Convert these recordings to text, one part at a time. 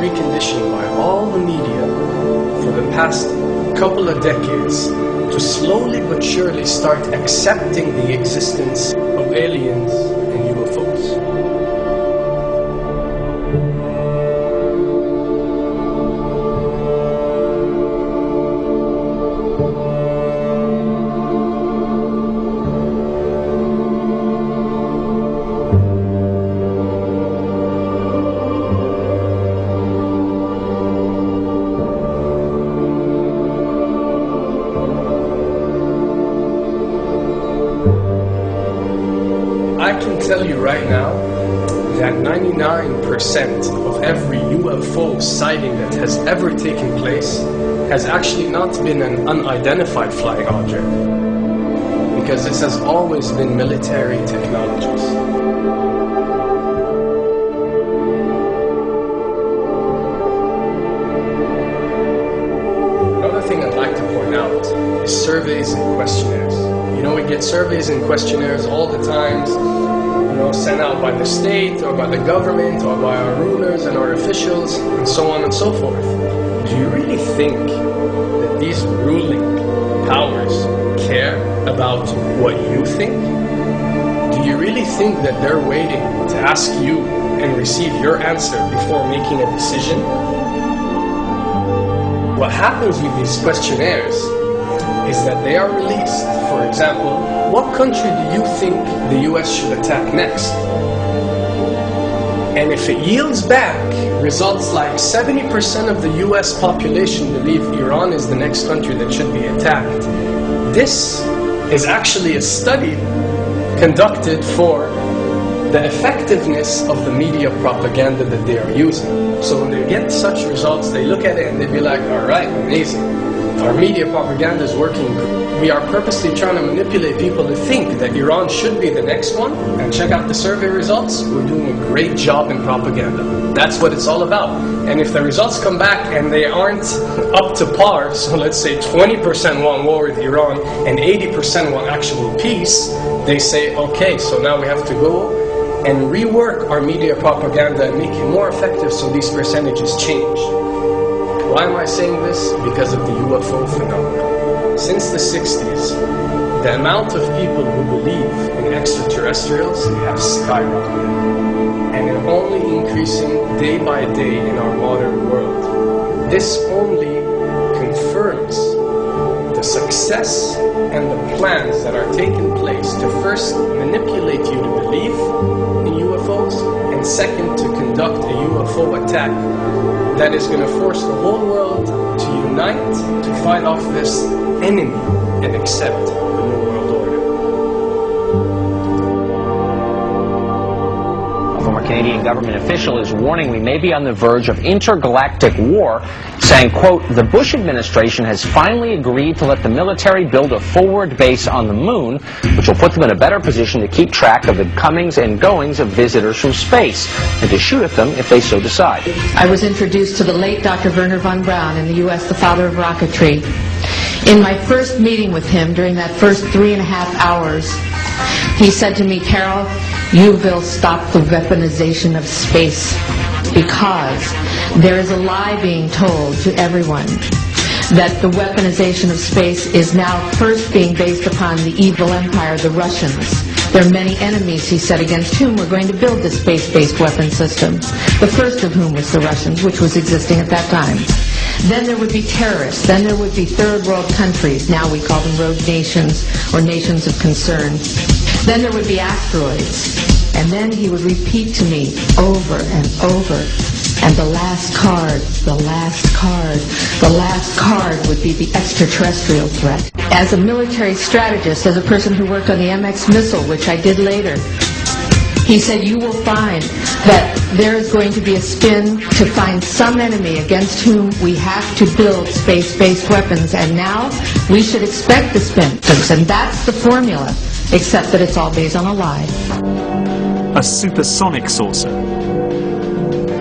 preconditioned by all the media for the past couple of decades to slowly but surely start accepting the existence of aliens and UFOs. I can tell you right now that 99% of every UFO sighting that has ever taken place has actually not been an unidentified flying object, because this has always been military technologies. Another thing I'd like to point out is surveys and questionnaires. You know, we get surveys and questionnaires all the time, you know, sent out by the state or by the government or by our rulers and our officials and so on and so forth. Do you really think that these ruling powers care about what you think? Do you really think that they're waiting to ask you and receive your answer before making a decision? What happens with these questionnaires is that they are released. For example, what country do you think the US should attack next? And if it yields back results like 70% of the US population believe Iran is the next country that should be attacked, this is actually a study conducted for the effectiveness of the media propaganda that they are using. So when they get such results, they look at it and they be like, all right, amazing. Our media propaganda is working. We are purposely trying to manipulate people to think that Iran should be the next one, and check out the survey results. We're doing a great job in propaganda. That's what it's all about. And if the results come back and they aren't up to par, so let's say 20% want war with Iran and 80% want actual peace, they say, okay, so now we have to go and rework our media propaganda and make it more effective so these percentages change. Why am I saying this? Because of the UFO phenomenon. Since the 60s, the amount of people who believe in extraterrestrials have skyrocketed, and it's only increasing day by day in our modern world. This only confirms the success and the plans that are taking place to first manipulate you to believe in UFOs, and second, to conduct a UFO attack that is going to force the whole world to unite to fight off this enemy and accept the New World Order. A former Canadian government official is warning we may be on the verge of intergalactic war, saying, quote, the Bush administration has finally agreed to let the military build a forward base on the moon, which will put them in a better position to keep track of the comings and goings of visitors from space, and to shoot at them if they so decide. I was introduced to the late Dr. Wernher von Braun in the U.S., the father of rocketry. In my first meeting with him, during that first 3.5 hours, he said to me, Carol, you will stop the weaponization of space, because there is a lie being told to everyone that the weaponization of space is now first being based upon the evil empire, the Russians. There are many enemies, he said, against whom we're going to build this space-based weapon system. The first of whom was the Russians, which was existing at that time. Then there would be terrorists. Then there would be third world countries. Now we call them rogue nations or nations of concern. Then there would be asteroids. And then he would repeat to me over and over, and the last card, the last card, the last card would be the extraterrestrial threat. As a military strategist, as a person who worked on the MX missile, which I did later, he said, you will find that there is going to be a spin to find some enemy against whom we have to build space-based weapons, and now we should expect the spin. And that's the formula, except that it's all based on a lie. A supersonic saucer.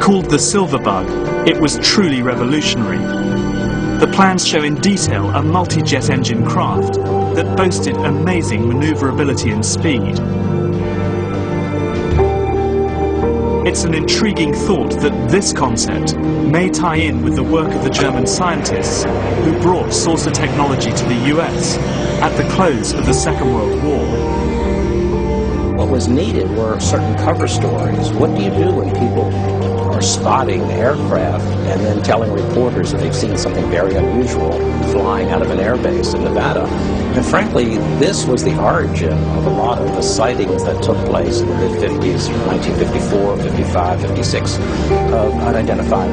Called the Silver Bug, it was truly revolutionary. The plans show in detail a multi-jet engine craft that boasted amazing maneuverability and speed. It's an intriguing thought that this concept may tie in with the work of the German scientists who brought saucer technology to the US at the close of the Second World War. What was needed were certain cover stories. What do you do when people are spotting aircraft and then telling reporters that they've seen something very unusual flying out of an airbase in Nevada? And frankly, this was the origin of a lot of the sightings that took place in the mid-50s, 1954, 55, 56, of unidentified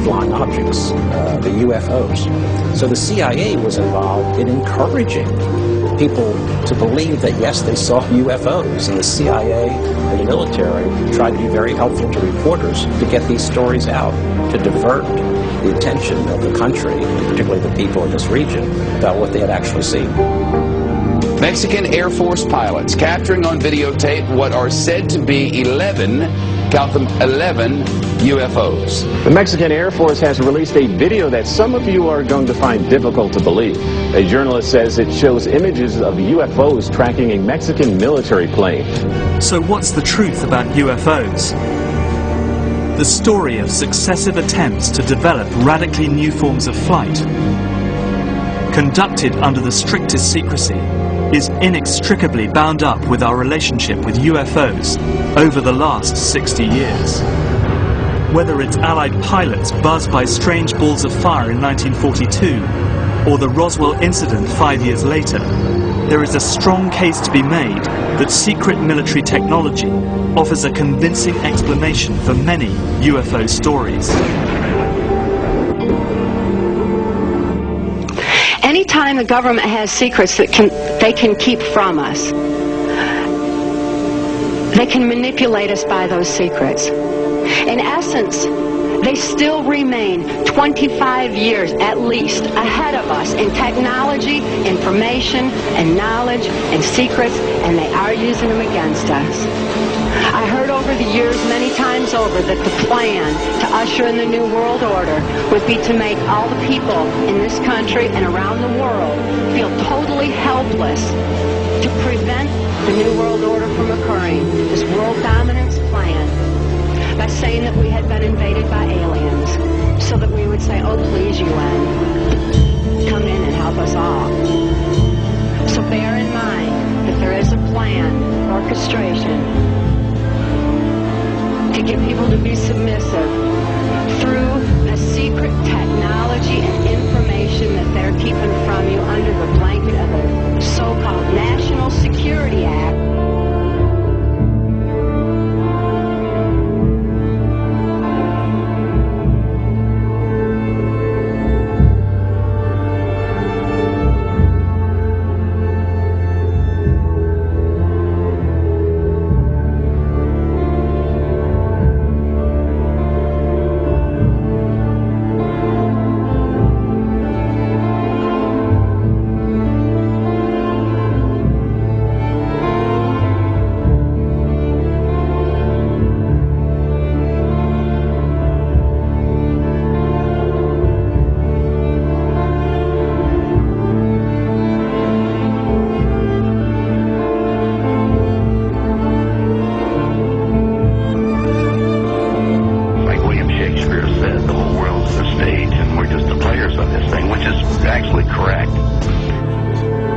flying objects, the UFOs. So the CIA was involved in encouraging people to believe that, yes, they saw UFOs, and the CIA and the military tried to be very helpful to reporters to get these stories out, to divert the attention of the country, and particularly the people in this region, about what they had actually seen. Mexican Air Force pilots capturing on videotape what are said to be 11, count them, 11 UFOs. The Mexican Air Force has released a video that some of you are going to find difficult to believe. A journalist says it shows images of UFOs tracking a Mexican military plane. So what's the truth about UFOs? The story of successive attempts to develop radically new forms of flight, conducted under the strictest secrecy, is inextricably bound up with our relationship with UFOs over the last 60 years. Whether it's Allied pilots buzzed by strange balls of fire in 1942, or the Roswell incident 5 years later, there is a strong case to be made that secret military technology offers a convincing explanation for many UFO stories. Anytime the government has secrets that they can keep from us, they can manipulate us by those secrets. In essence, they still remain 25 years at least ahead of us in technology, information, and knowledge, and secrets, and they are using them against us. I heard over the years many times over that the plan to usher in the New World Order would be to make all the people in this country and around the world feel totally helpless to prevent the New World Order from occurring, this world dominance plan, by saying that we had been invaded by aliens, so that we would say, oh please UN, come in and help us all. So bear in mind that there is a plan, orchestration, to get people to be submissive through a secret technology and information that they're keeping from you under the blanket of a so-called National Security Act.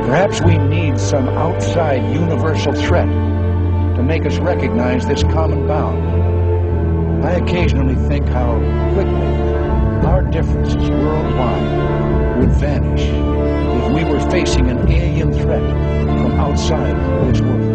Perhaps we need some outside universal threat to make us recognize this common bound. I occasionally think how quickly our differences worldwide would vanish if we were facing an alien threat from outside this world.